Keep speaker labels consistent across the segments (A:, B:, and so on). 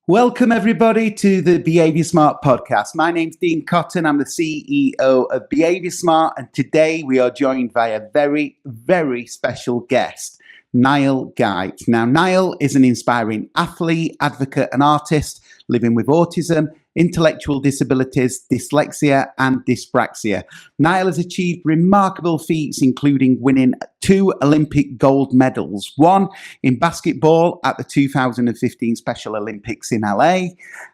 A: Welcome, everybody, to the Behaviour Smart podcast. My name's Dean Cotton. I'm the CEO of Behaviour Smart, and today we are joined by a very, very special guest, Niall Guite. Now, Niall is an inspiring athlete, advocate, and artist living with autism, intellectual disabilities, dyslexia, and dyspraxia. Niall has achieved remarkable feats, including winning 2 Olympic gold medals, one in basketball at the 2015 Special Olympics in LA,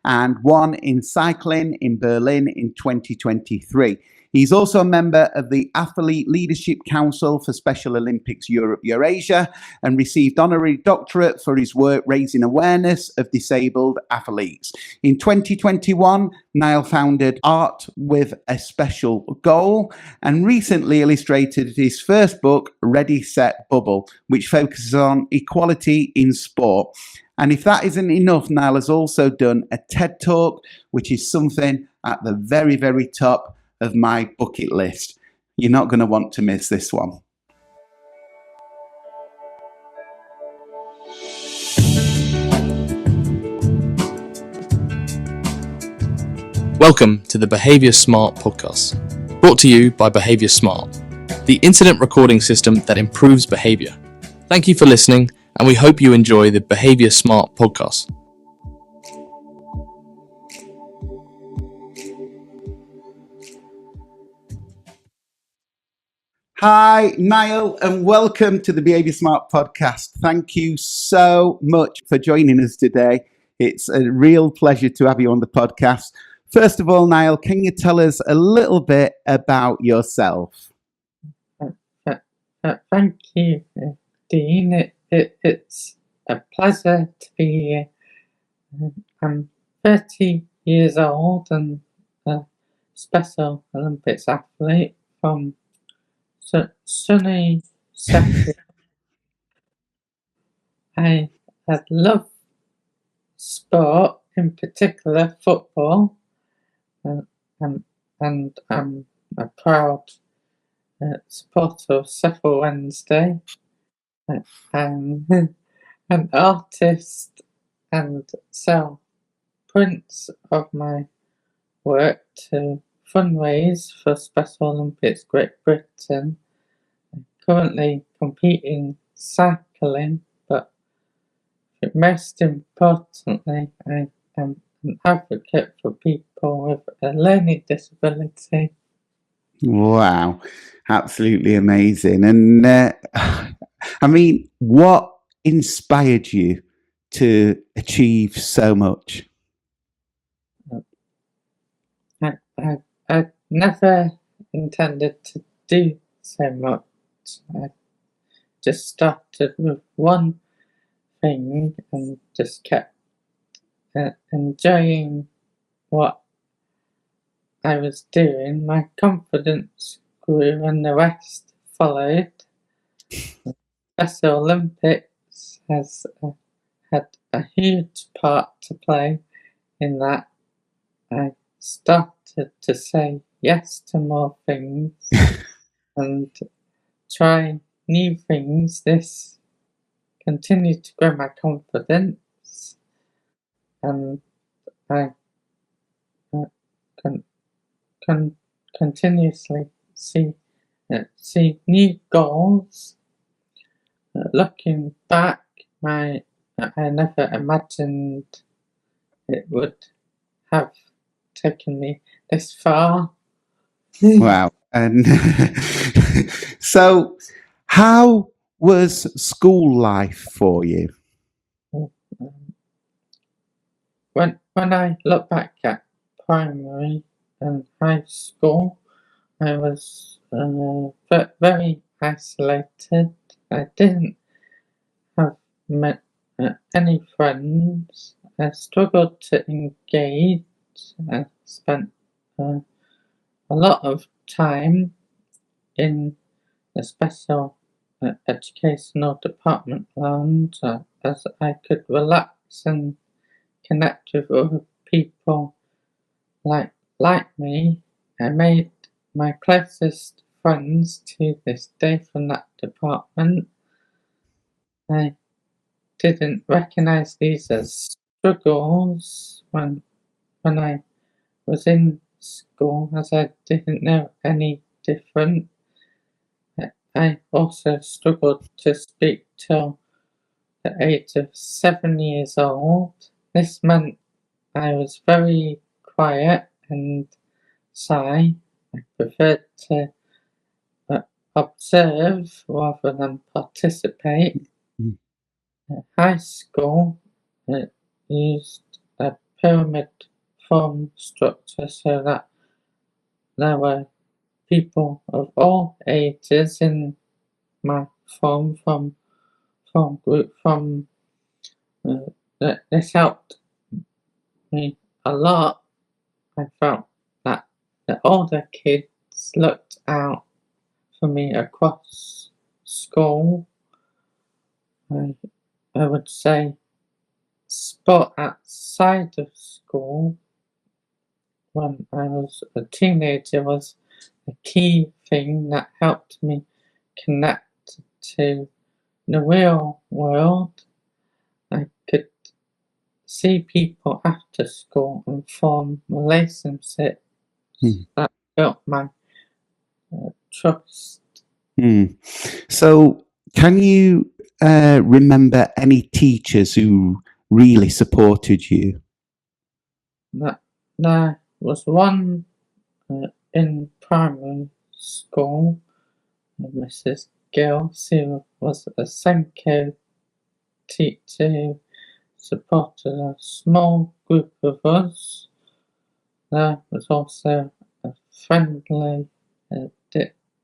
A: and one in cycling in Berlin in 2023. He's also a member of the Athlete Leadership Council for Special Olympics Europe Eurasia and received honorary doctorate for his work raising awareness of disabled athletes. In 2021, Niall founded Art with a Special Goal and recently illustrated his first book, Ready, Set, Bubble, which focuses on equality in sport. And if that isn't enough, Niall has also done a TED Talk, which is something at the very, very top of my bucket list. You're not going to want to miss this one.
B: Welcome to the Behaviour Smart podcast, brought to you by Behaviour Smart, the incident recording system that improves behaviour. Thank you for listening, and we hope you enjoy the Behaviour Smart podcast.
A: Hi, Niall, and welcome to the Behaviour Smart podcast. Thank you so much for joining us today. It's a real pleasure to have you on the podcast. First of all, Niall, can you tell us a little bit about yourself?
C: Thank you, Dean. It's a pleasure to be here. I'm 30 years old and a Special Olympics athlete from sunny Sheffield. I love sport, in particular football, and I'm a proud supporter of Sheffield Wednesday. I'm an artist and sell prints of my work to fundraise for Special Olympics Great Britain. I'm currently competing cycling, but most importantly, I am an advocate for people with a learning disability.
A: Wow, absolutely amazing. And I mean, what inspired you to achieve so much?
C: I never intended to do so much. I just started with one thing and just kept enjoying what I was doing. My confidence grew and the rest followed. Special Olympics has had a huge part to play in that. I started to say yes to more things and try new things. This continued to grow my confidence, and I continuously see new goals. Looking back, I never imagined it would have taken me this far.
A: Wow. And so how was school life for you?
C: When I look back at primary and high school, I was very isolated. I didn't have met any friends. I struggled to engage. I spent a lot of time in the special educational department lounge as I could relax and connect with other people like me. I made my closest friends to this day from that department. I didn't recognize these as struggles when I was in school, as I didn't know any different. I also struggled to speak till the age of 7 years old. This meant I was very quiet and shy. I preferred to observe rather than participate.
A: Mm.
C: High school used a pyramid form structure so that there were people of all ages in my form group this helped me a lot. I felt that the older kids looked out for me across school. I would say sport outside of school when I was a teenager was a key thing that helped me connect to the real world. I could see people after school and form relationships that built my trust.
A: So, can you remember any teachers who really supported you?
C: There was one in primary school, Mrs. Gill. She was a Senko teacher who supported a small group of us. There was also a friendly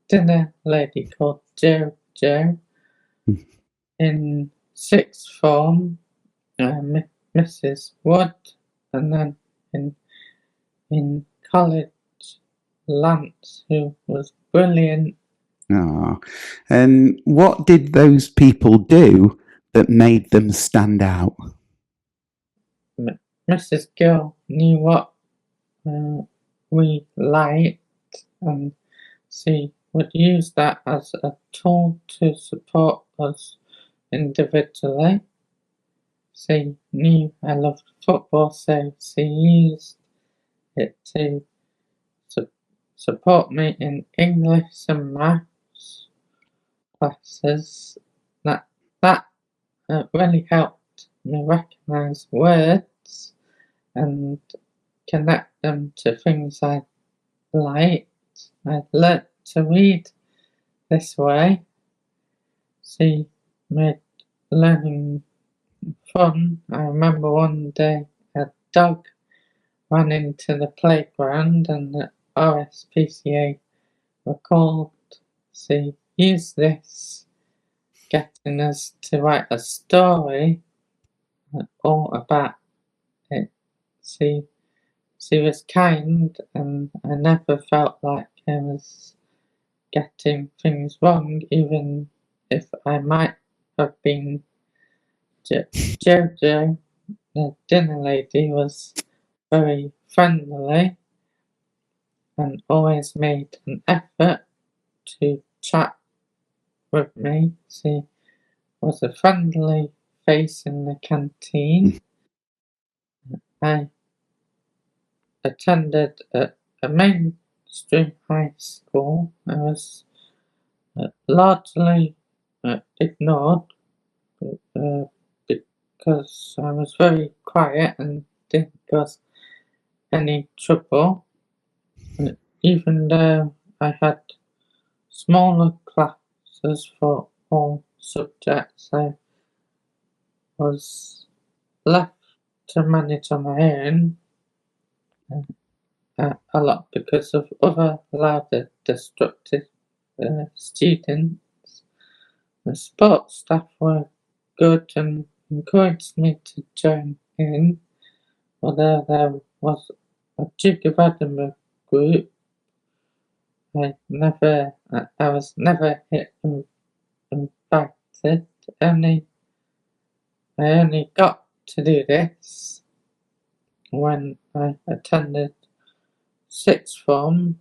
C: dinner lady called Joe. In sixth form, Mrs. Wood, and then in college, Lance, who was brilliant.
A: Oh. And what did those people do that made them stand out?
C: Mrs. Gill knew what we liked, and she would use that as a tool to support us individually. She knew I loved football, so she used it to support me in English and maths classes. That really helped me recognise words and connect them to things I liked. I learnt to read this way. She made learning fun. I remember one day a dog ran into the playground and the RSPCA were called. She used this, getting us to write a story all about it. She was kind, and I never felt like I was getting things wrong, even if I might have been. Jojo, the dinner lady, was very friendly and always made an effort to chat with me. She was a friendly face in the canteen. I attended a mainstream high school. I was largely ignored because I was very quiet and didn't cause any trouble. Even though I had smaller classes for all subjects, I was left to manage on my own a lot because of other louder, destructive students. The sports staff were good and encouraged me to join in, although there was a Duke of Edinburgh group. I was never hit and invited. I only got to do this when I attended sixth form,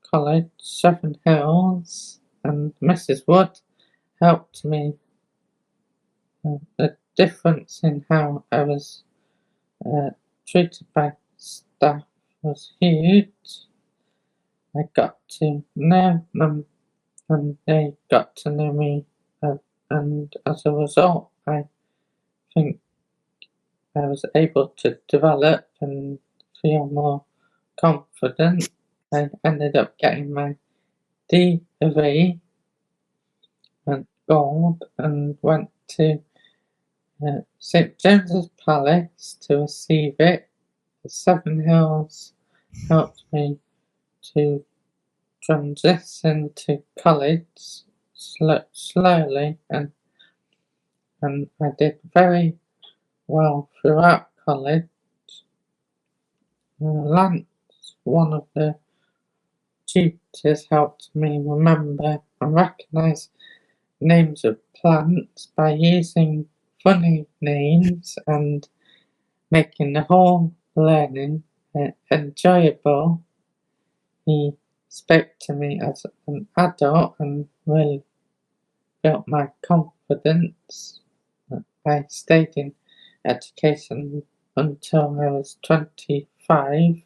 C: college, Seven Hills, and Mrs. Wood helped me. The difference in how I was treated by staff was huge. I got to know them and they got to know me, and as a result I think I was able to develop and feel more confident. I ended up getting my DV and gold and went to St James's Palace to receive it. The Seven Hills helped me to transition to college slowly, and I did very well throughout college. Lance, one of the tutors, helped me remember and recognise names of plants by using funny names and making the whole learning enjoyable. He spoke to me as an adult and really built my confidence. I stayed in education until I was 25,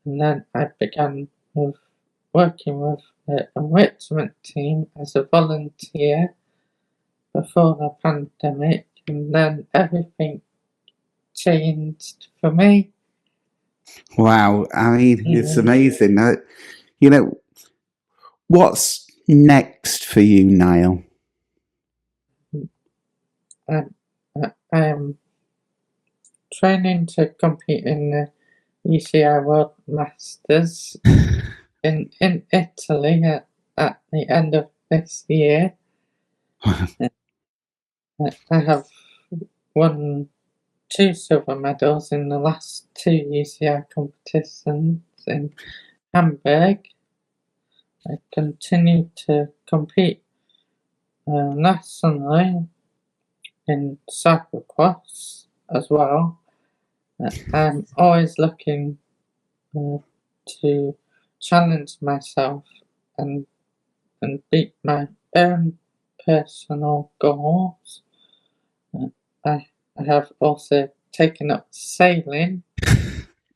C: and then I began working with the enrichment team as a volunteer before the pandemic, and then everything changed for me.
A: Wow, I mean, it's amazing. You know, what's next for you, Niall?
C: I am training to compete in the UCI World Masters in Italy at the end of this year. I have won 2 silver medals in the last 2 UCI competitions in Hamburg. I continue to compete nationally in cyclocross as well. I'm always looking to challenge myself and beat my own personal goals. I have also taken up sailing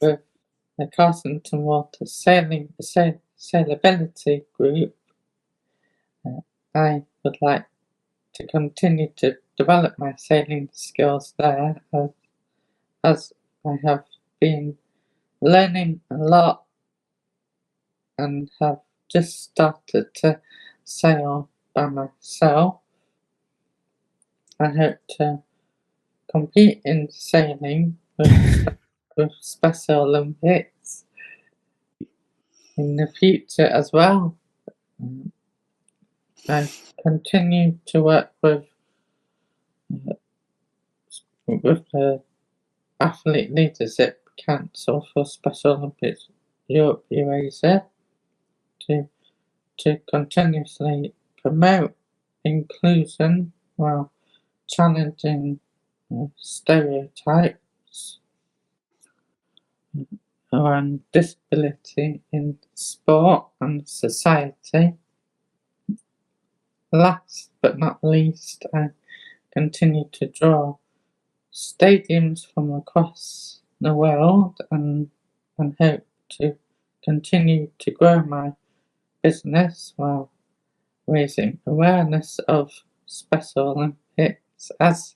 C: with the Carsington Water Sailability Group. I would like to continue to develop my sailing skills there, as I have been learning a lot and have just started to sail by myself. I hope to compete in sailing with Special Olympics in the future as well. I continue to work with the Athlete Leadership Council for Special Olympics Europe Eurasia to continuously promote inclusion while challenging stereotypes around disability in sport and society. Last but not least, I continue to draw stadiums from across the world and hope to continue to grow my business while raising awareness of Special Olympics. As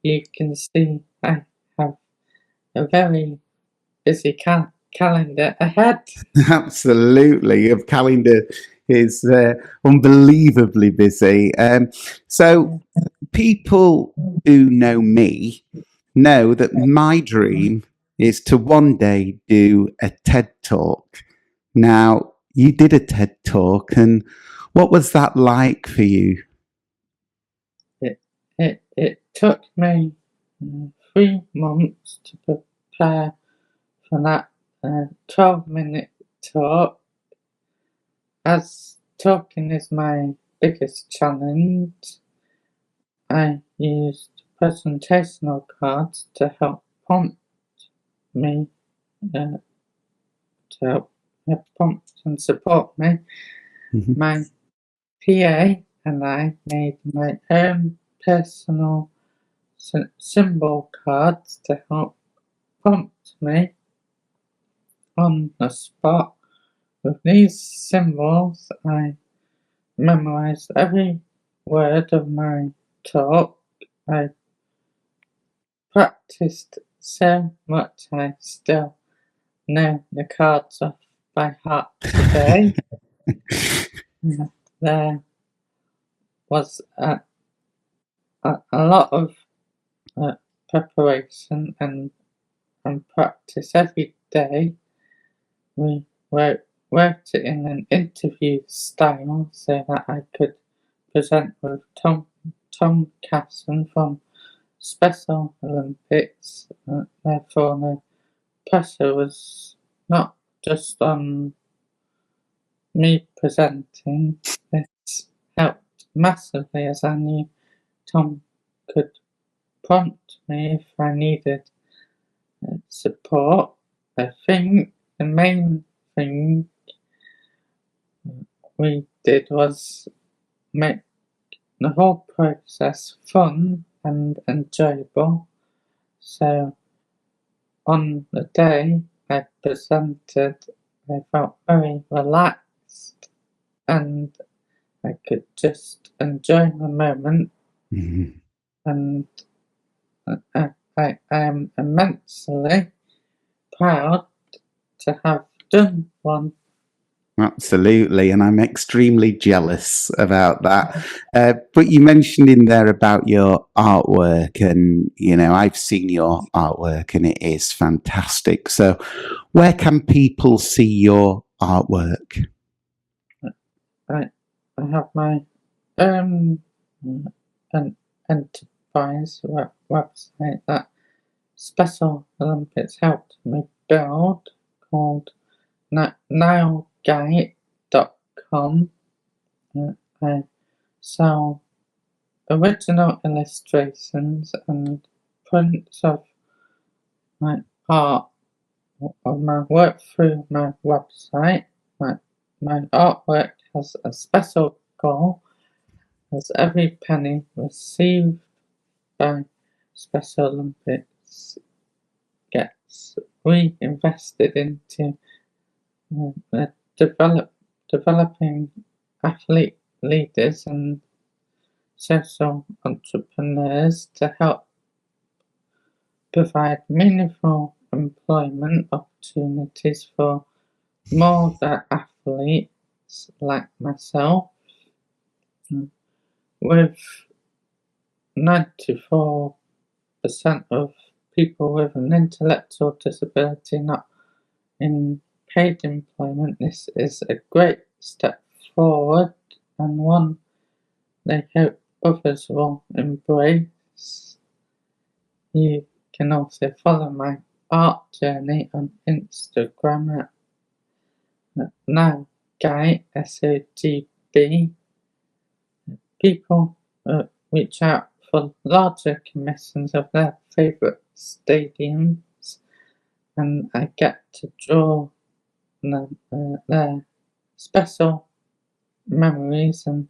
C: you can see, I have a very busy calendar ahead.
A: Absolutely, your calendar is unbelievably busy. So people who know me know that my dream is to one day do a TED Talk. Now, you did a TED Talk, and what was that like for you?
C: It took me 3 months to prepare for that 12-minute talk. As talking is my biggest challenge, I used presentational cards to help prompt me, to help prompt and support me.
A: Mm-hmm.
C: My PA and I made my own personal symbol cards to help prompt me on the spot with these symbols. I memorized every word of my talk. I practiced so much I still know the cards off by heart today. There was a lot of preparation and practice every day. We wrote it in an interview style so that I could present with Tom Casson from Special Olympics. Therefore, the pressure was not just on me presenting. This helped massively as I knew Tom could prompt me if I needed support. I think the main thing we did was make the whole process fun and enjoyable. So on the day I presented, I felt very relaxed and I could just enjoy the moment.
A: Mhm.
C: And I am immensely proud to have done one.
A: Absolutely, and I'm extremely jealous about that. But you mentioned in there about your artwork, and I've seen your artwork, and it is fantastic. So, where can people see your artwork?
C: I have my own an enterprise website that Special Olympics helped me build called niallguite.com. I sell original illustrations and prints of my art of my work through my website. My artwork has a special goal, as every penny received by Special Olympics gets reinvested into developing athlete leaders and social entrepreneurs to help provide meaningful employment opportunities for more athletes like myself. With 94% of people with an intellectual disability not in paid employment, this is a great step forward and one they hope others will embrace. You can also follow my art journey on Instagram at Niall Guite, SOGB. People reach out for larger commissions of their favourite stadiums, and I get to draw their special memories and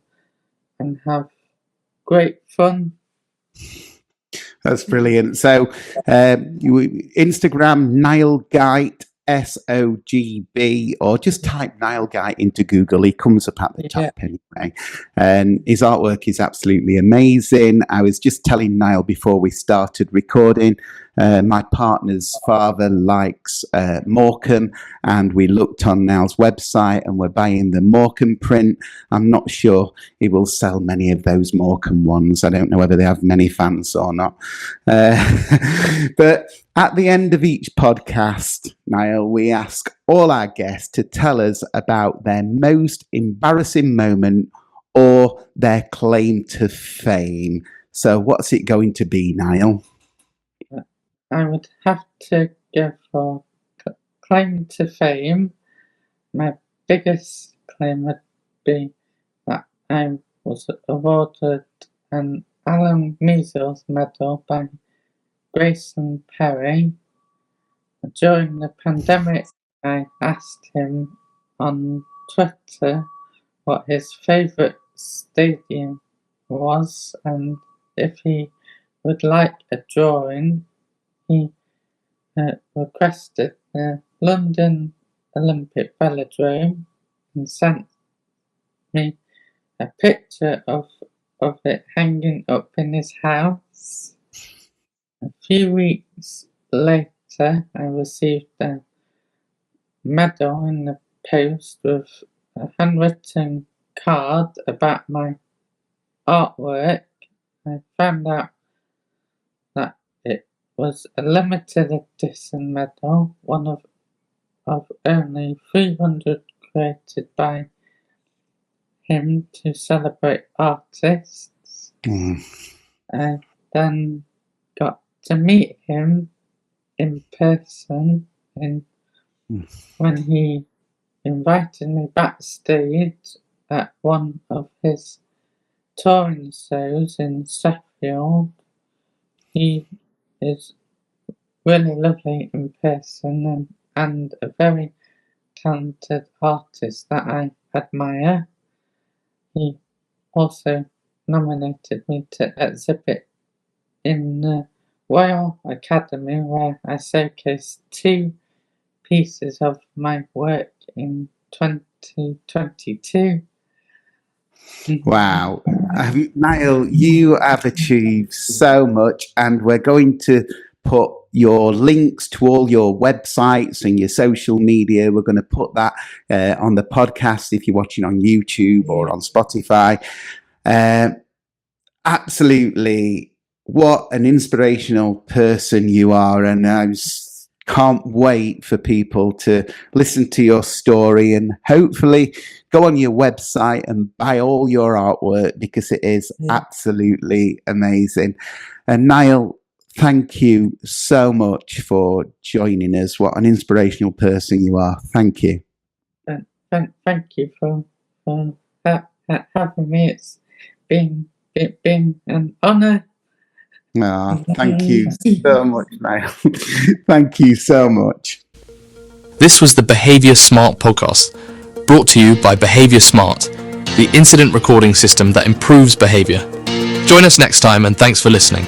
C: have great fun.
A: That's brilliant. So, Instagram, Niall Guite, SOGB, or just type Niall Guite into Google. He comes up at the top anyway. And his artwork is absolutely amazing. I was just telling Niall before we started recording, my partner's father likes Morecambe, and we looked on Niall's website and we're buying the Morecambe print. I'm not sure he will sell many of those Morecambe ones. I don't know whether they have many fans or not. But at the end of each podcast, Niall, we ask all our guests to tell us about their most embarrassing moment or their claim to fame. So what's it going to be, Niall?
C: I would have to go for claim to fame. My biggest claim would be that I was awarded an Alan Measles Medal by Grayson Perry. During the pandemic, I asked him on Twitter what his favourite stadium was and if he would like a drawing. He requested the London Olympic Velodrome and sent me a picture of it hanging up in his house. A few weeks later, I received a medal in the post with a handwritten card about my artwork. I found out that it was a limited edition medal, one of only 300 created by him to celebrate artists. I then got to meet him in person when he invited me backstage at one of his touring shows in Sheffield. He is really lovely in person and a very talented artist that I admire. He also nominated me to exhibit in the Royal Academy, where I showcased 2 pieces of my work in 2022.
A: Wow. Niall, you have achieved so much, and we're going to put your links to all your websites and your social media. We're going to put that on the podcast if you're watching on YouTube or on Spotify. Absolutely, what an inspirational person you are, and I can't wait for people to listen to your story and hopefully go on your website and buy all your artwork, because it is absolutely amazing. And Niall, thank you so much for joining us. What an inspirational person you are. Thank you.
C: Thank you for having me. It's been an honour.
A: Oh, thank you so much, Niall. Thank you so much.
B: This was the Behaviour Smart podcast, brought to you by Behaviour Smart, the incident recording system that improves behaviour. Join us next time, and thanks for listening.